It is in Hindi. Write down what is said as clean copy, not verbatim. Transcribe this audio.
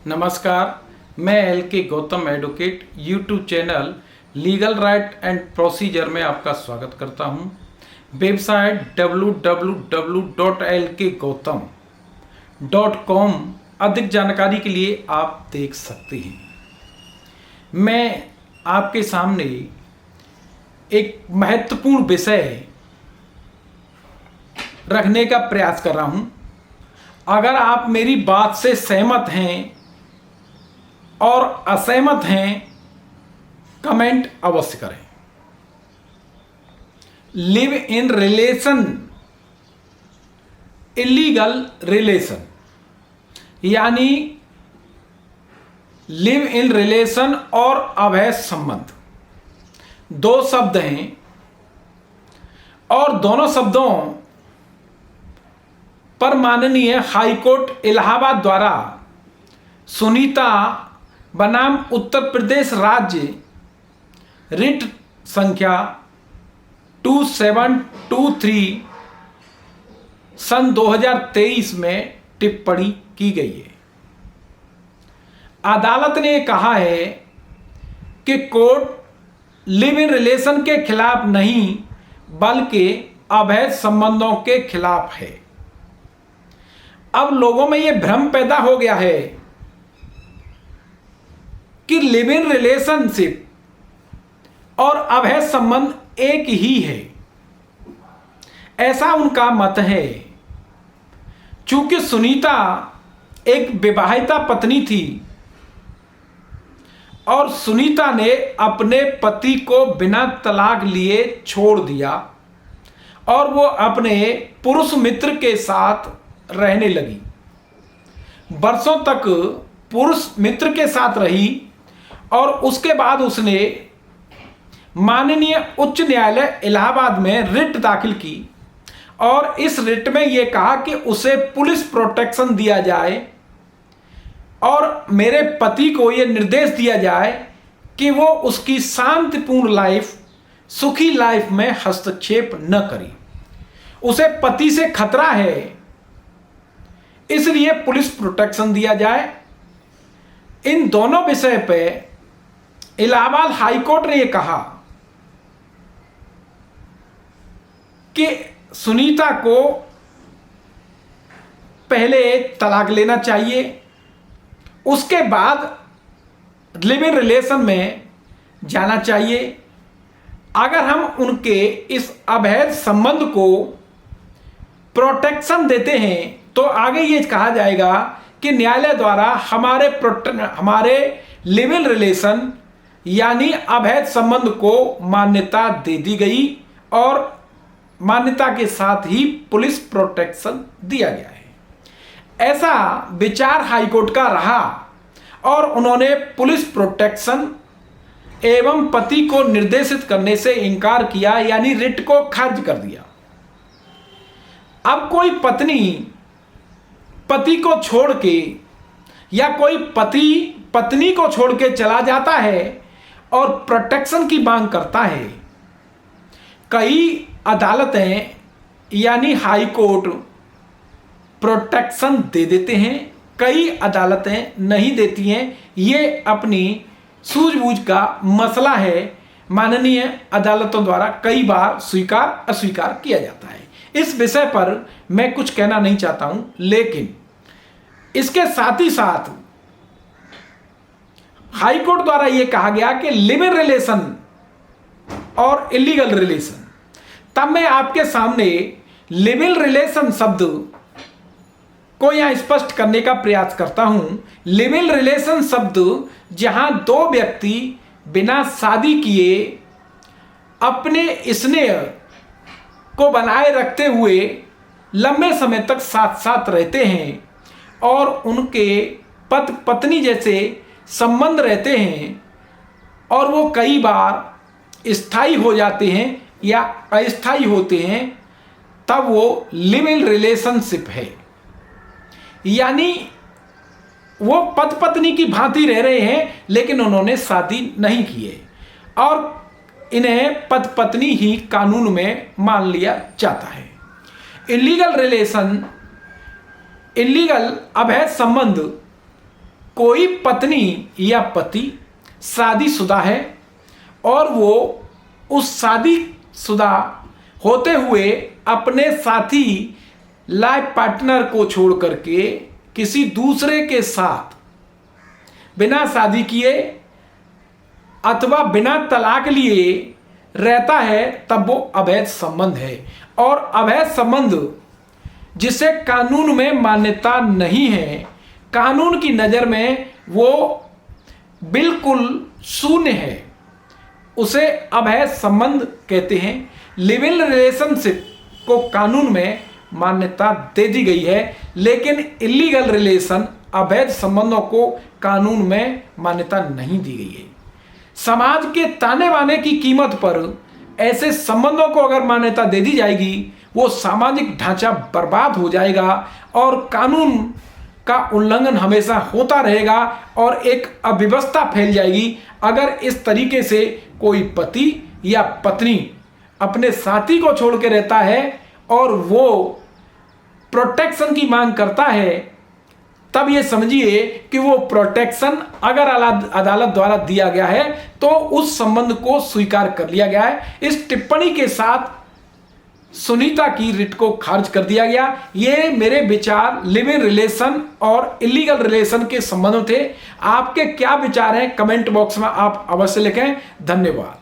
नमस्कार, मैं एल के Gautam advocate YouTube channel legal right and procedure में आपका स्वागत करता हूं। वेबसाइट www.lkgautam.com अधिक जानकारी के लिए आप देख सकते हैं। मैं आपके सामने एक महत्वपूर्ण विषय रखने का प्रयास कर रहा हूं। अगर आप मेरी बात से सहमत हैं और असहमत हैं, कमेंट अवश्य करें। Live in relation, illegal relation, यानी लिव इन रिलेशन और अवैध संबंध दो शब्द हैं और दोनों शब्दों पर माननीय हाईकोर्ट इलाहाबाद द्वारा सुनीता बनाम उत्तर प्रदेश राज्य रिट संख्या 2723 सन 2023 में टिप्पणी की गई है। अदालत ने कहा है कि कोर्ट लिव इन रिलेशन के खिलाफ नहीं बल्कि अवैध संबंधों के खिलाफ है। अब लोगों में यह भ्रम पैदा हो गया है कि लिव इन रिलेशनशिप और अवैध संबंध एक ही है। ऐसा उनका मत है। चूंकि सुनीता एक विवाहिता पत्नी थी और सुनीता ने अपने पति को बिना तलाक लिए छोड़ दिया और वो अपने पुरुष मित्र के साथ रहने लगी। वर्षों तक पुरुष मित्र के साथ रही और उसके बाद उसने माननीय उच्च न्यायालय इलाहाबाद में रिट दाखिल की और इस रिट में यह कहा कि उसे पुलिस प्रोटेक्शन दिया जाए और मेरे पति को यह निर्देश दिया जाए कि वो उसकी शांतिपूर्ण लाइफ, सुखी लाइफ में हस्तक्षेप न करे। उसे पति से खतरा है, इसलिए पुलिस प्रोटेक्शन दिया जाए। इन दोनों विषय पे इलाहाबाद हाईकोर्ट ने यह कहा कि सुनीता को पहले तलाक लेना चाहिए, उसके बाद लिव इन रिलेशन में जाना चाहिए। अगर हम उनके इस अवैध संबंध को प्रोटेक्शन देते हैं तो आगे ये कहा जाएगा कि न्यायालय द्वारा हमारे लिव इन रिलेशन यानी अवैध संबंध को मान्यता दे दी गई और मान्यता के साथ ही पुलिस प्रोटेक्शन दिया गया है। ऐसा विचार हाईकोर्ट का रहा और उन्होंने पुलिस प्रोटेक्शन एवं पति को निर्देशित करने से इनकार किया, यानी रिट को खारिज कर दिया। अब कोई पत्नी पति को छोड़ के या कोई पति पत्नी को छोड़ के चला जाता है और प्रोटेक्शन की मांग करता है। कई अदालतें यानी हाई कोर्ट प्रोटेक्शन दे देते हैं, कई अदालतें नहीं देती हैं। ये अपनी सूझबूझ का मसला है। माननीय अदालतों द्वारा कई बार स्वीकार अस्वीकार किया जाता है। इस विषय पर मैं कुछ कहना नहीं चाहता हूं, लेकिन इसके साथ ही साथ हाईकोर्ट द्वारा यह कहा गया कि लिव इन रिलेशन और इलीगल रिलेशन, तब मैं आपके सामने लिव इन रिलेशन शब्द को यहां स्पष्ट करने का प्रयास करता हूं। लिव इन रिलेशन शब्द जहां दो व्यक्ति बिना शादी किए अपने स्नेह को बनाए रखते हुए लंबे समय तक साथ साथ रहते हैं और उनके पति पत्नी जैसे संबंध रहते हैं और वो कई बार स्थायी हो जाते हैं या अस्थायी होते हैं, तब वो लिव इन रिलेशनशिप है। यानी वो पति पत्नी की भांति रह रहे हैं लेकिन उन्होंने शादी नहीं की है और इन्हें पति पत्नी ही कानून में मान लिया जाता है। इलीगल रिलेशन, इलीगल अवैध संबंध कोई पत्नी या पति शादीशुदा है और वो उस शादीशुदा होते हुए अपने साथी लाइफ पार्टनर को छोड़ करके किसी दूसरे के साथ बिना शादी किए अथवा बिना तलाक लिए रहता है, तब वो अवैध संबंध है। और अवैध संबंध जिसे कानून में मान्यता नहीं है, कानून की नज़र में वो बिल्कुल शून्य है, उसे अवैध संबंध कहते हैं। लिव इन रिलेशनशिप को कानून में मान्यता दे दी गई है, लेकिन इलीगल रिलेशन, अवैध संबंधों को कानून में मान्यता नहीं दी गई है। समाज के ताने बाने की कीमत पर ऐसे संबंधों को अगर मान्यता दे दी जाएगी, वो सामाजिक ढांचा बर्बाद हो जाएगा और कानून का उल्लंघन हमेशा होता रहेगा और एक अव्यवस्था फैल जाएगी। अगर इस तरीके से कोई पति या पत्नी अपने साथी को छोड़ के रहता है और वो प्रोटेक्शन की मांग करता है, तब ये समझिए कि वो प्रोटेक्शन अगर अदालत द्वारा दिया गया है तो उस संबंध को स्वीकार कर लिया गया है। इस टिप्पणी के साथ सुनीता की रिट को खारिज कर दिया गया। ये मेरे विचार लिव इन रिलेशन और इलीगल रिलेशन के संबंध थे। आपके क्या विचार हैं कमेंट बॉक्स में आप अवश्य लिखें। धन्यवाद।